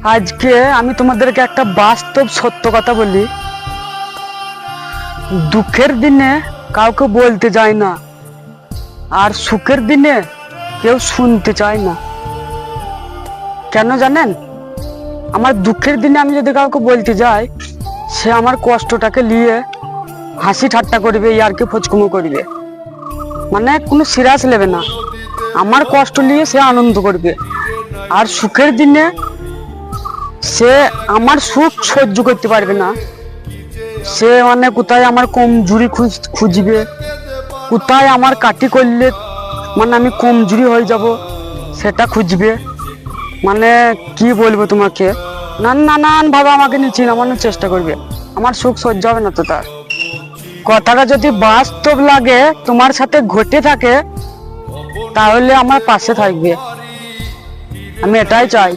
আজকে আমি তোমাদেরকে একটা বাস্তব সত্য কথা বলি। দুঃখের দিনে কাউকে বলতে যায় না, আর সুখের দিনে কেউ শুনতে চায় না। কেন জানেন? আমার দুঃখের দিনে আমি যদি কাউকে বলতে যাই, সে আমার কষ্টটাকে নিয়ে হাসি ঠাট্টা করবে, ইয়ার্কি ফচকুমো করবে, মানে কোনো সিরিয়াস নেবে না। আমার কষ্ট নিয়ে সে আনন্দ করবে। আর সুখের দিনে সে আমার সুখ সহ্য করতে পারবে না। সে মানে কোথায় আমার কমজুরি খুঁজবে, কোথায় আমার কাটি করলে মানে আমি কমজুরি হয়ে যাব সেটা খুঁজবে। মানে কি বলবো তোমাকে, নানান ভাবে আমাকে নিচে নামানোর চেষ্টা করবে। আমার সুখ সহ্য হবে না তো তার। কথাটা যদি বাস্তব লাগে, তোমার সাথে ঘটে থাকে, তাহলে আমার পাশে থাকবে। আমি এটাই চাই।